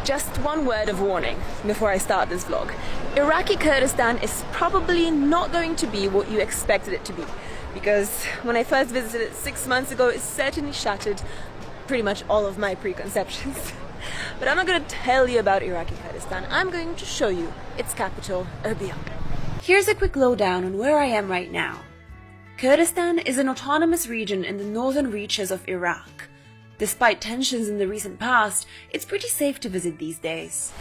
Just one word of warning before I start this vlog. Iraqi Kurdistan is probably not going to be what you expected it to be, because when I first visited it 6 months ago, it certainly shattered pretty much all of my preconceptions. But I'm not going to tell you about Iraqi Kurdistan. I'm going to show you its capital, Erbil. Here's a quick lowdown on where I am right now. Kurdistan is an autonomous region in the northern reaches of Iraq. Despite tensions in the recent past, it's pretty safe to visit these days.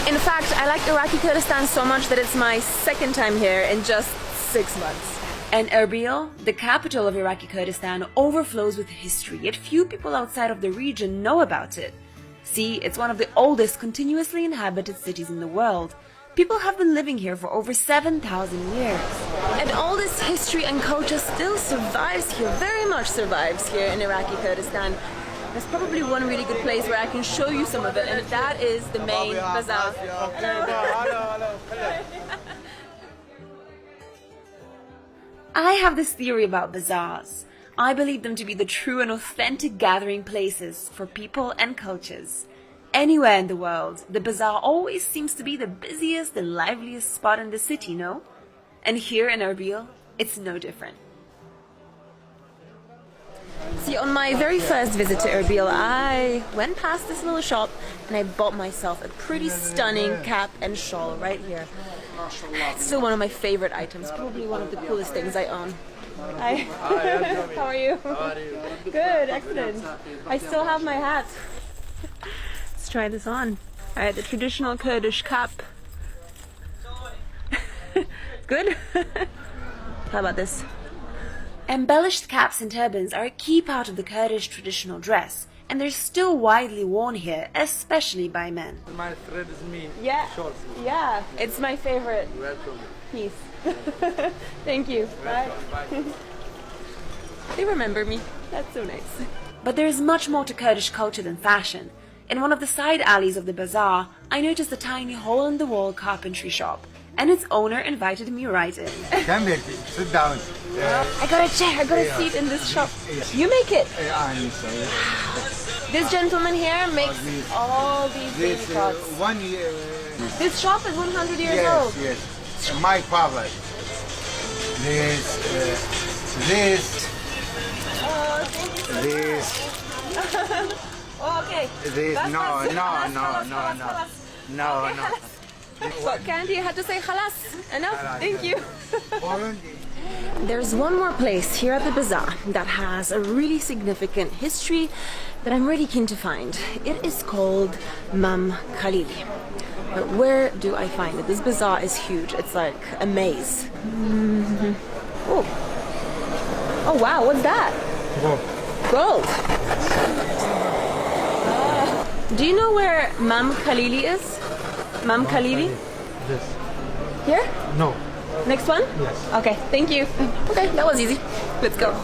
In fact, I like Iraqi Kurdistan so much that it's my second time here in just 6 months. And Erbil, the capital of Iraqi Kurdistan, overflows with history, yet few people outside of the region know about it. See, it's one of the oldest continuously inhabited cities in the world. People have been living here for over 7,000 years. And all this history and culture still survives here, very much survives here in Iraqi Kurdistan. There's probably one really good place where I can show you some of it, and that is the main bazaar. I have this theory about bazaars. I believe them to be the true and authentic gathering places for people and cultures. Anywhere in the world, the bazaar always seems to be the busiest and liveliest spot in the city, no? And here in Erbil, it's no different. See, on my very first visit to Erbil, I went past this little shop and I bought myself a pretty stunning cap and shawl right here. It's still one of my favorite items, probably one of the coolest things I own. Hi. How are you? Good, excellent. I still have my hat. Let's try this on. Alright, the traditional Kurdish cap. Good? How about this? Embellished caps and turbans are a key part of the Kurdish traditional dress, and they're still widely worn here, especially by men. My thread is me. Yeah, yeah, it's my favorite piece. Thank you. Bye. They remember me. That's so nice. But there's much more to Kurdish culture than fashion. In one of the side alleys of the bazaar, I noticed a tiny hole-in-the-wall carpentry shop, and its owner invited me right in. Come here, sit down. I got a chair, I got a seat in this shop. You make it? I'm sorry. This gentleman here makes all these baby pots. 1 year. This shop is 100 years old. Yes, yes. My father. This. Oh, thank you so much. Oh, okay. This. That's No. What candy? I had to say khalas. Enough. Thank you. Already. There's one more place here at the bazaar that has a really significant history that I'm really keen to find. It is called Mam Khalili. But where do I find it? This bazaar is huge. It's like a maze. Oh. Oh wow, what's that? Gold. Do you know where Mam Khalili is? Mam Khalili? This. Here? No. Next one? Yes. Okay, thank you. Okay, that was easy. Let's go.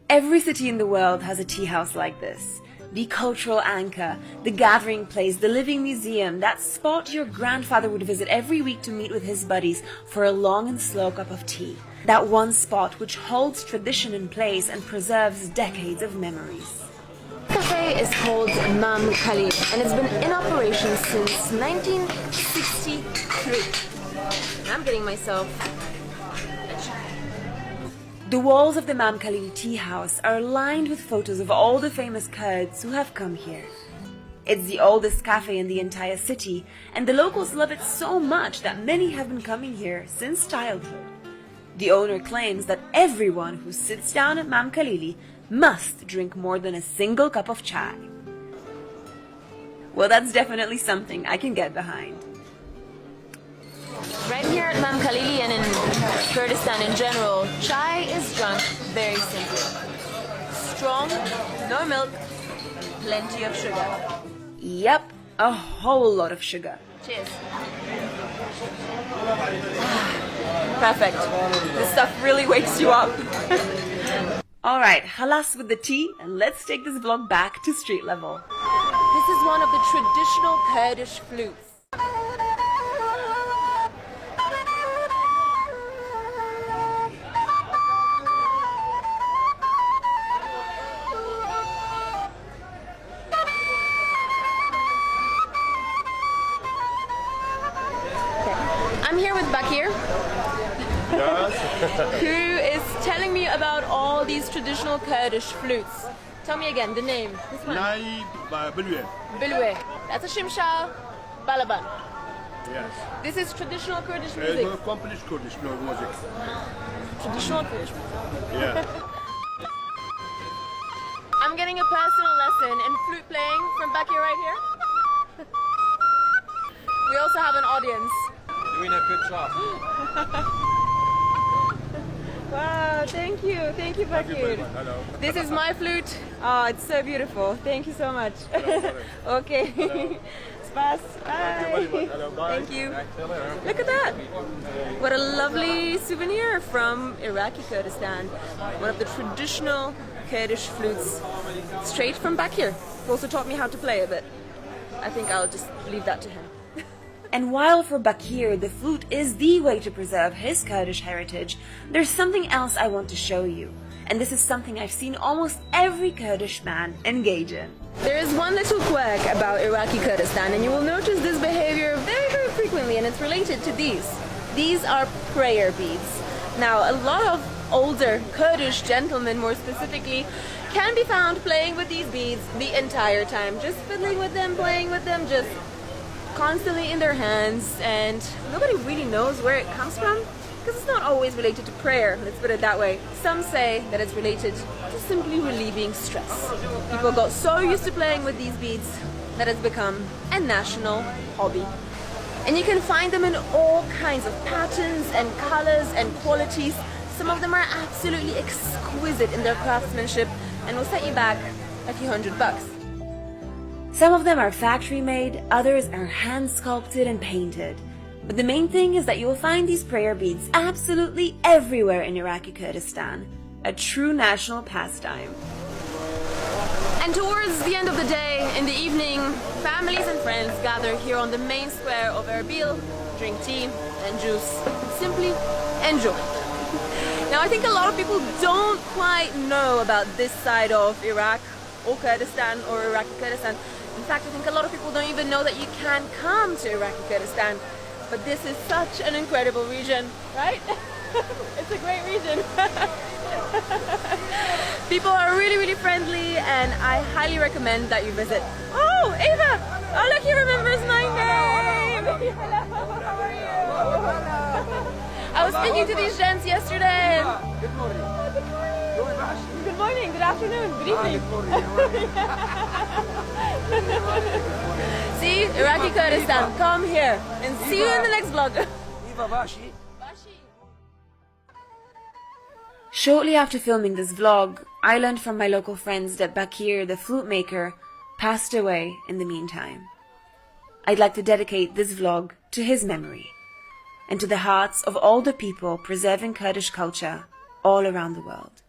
Every city in the world has a tea house like this. The cultural anchor, the gathering place, the living museum, that spot your grandfather would visit every week to meet with his buddies for a long and slow cup of tea. That one spot which holds tradition in place and preserves decades of memories. The cafe is called Mam Khalili, and it's been in operation since 1963. I'm getting myself a chai. The walls of the Mam Khalili tea house are lined with photos of all the famous Kurds who have come here. It's the oldest cafe in the entire city, and the locals love it so much that many have been coming here since childhood. The owner claims that everyone who sits down at Mam Khalili must drink more than a single cup of chai. Well, that's definitely something I can get behind. Right here at Mam Khalili and in Kurdistan in general, chai is drunk very simply. Strong, no milk, plenty of sugar. Yep, a whole lot of sugar. Cheers. Perfect. This stuff really wakes you up. Alright, halas with the tea, and let's take this vlog back to street level. This is one of the traditional Kurdish flutes. Bakir, Yes. who is telling me about all these traditional Kurdish flutes. Tell me again the name. This one. Nai Bilwe. Bilwe. That's a Shimsha Balaban. Yes. This is traditional Kurdish It's music. a complete Kurdish music. Traditional Kurdish. Yeah. I'm getting a personal lesson in flute playing from Bakir right here. We also have an audience. Doing a good job. Wow, thank you Bakir. Hello. This is my flute. Oh, it's so beautiful. Thank you so much. Okay. Spas. Bye. Hello, bye. Thank you. Look at that. What a lovely souvenir from Iraqi Kurdistan. One of the traditional Kurdish flutes, straight from Bakir. He also taught me how to play it, but I think I'll just leave that to him. And while for Bakir the flute is the way to preserve his Kurdish heritage, there's something else I want to show you. And this is something I've seen almost every Kurdish man engage in. There is one little quirk about Iraqi Kurdistan, and you will notice this behavior very, very frequently, and it's related to these. These are prayer beads. Now, a lot of older Kurdish gentlemen, more specifically, can be found playing with these beads the entire time, just fiddling with them, playing with them, just constantly in their hands, and nobody really knows where it comes from because it's not always related to prayer, let's put it that way. Some say that it's related to simply relieving stress. People got so used to playing with these beads that it's become a national hobby. And you can find them in all kinds of patterns and colors and qualities. Some of them are absolutely exquisite in their craftsmanship and will set you back a few $100. Some of them are factory made, others are hand sculpted and painted. But the main thing is that you will find these prayer beads absolutely everywhere in Iraqi Kurdistan. A true national pastime. And towards the end of the day, in the evening, families and friends gather here on the main square of Erbil, drink tea and juice, simply enjoy. Now I think a lot of people don't quite know about this side of Iraq or Kurdistan or Iraqi Kurdistan. In fact, I think a lot of people don't even know that you can come to Iraqi Kurdistan. But this is such an incredible region, right? It's a great region. People are really, really friendly, and I highly recommend that you visit. Oh, Ava! Oh, look, he remembers my name! Hello, how are you? I was speaking to these gents yesterday. Good morning. Good morning, good afternoon, good evening. See, Iraqi Kurdistan, come here and see you in the next vlog. Shortly after filming this vlog, I learned from my local friends that Bakir, the flute maker, passed away in the meantime. I'd like to dedicate this vlog to his memory and to the hearts of all the people preserving Kurdish culture all around the world.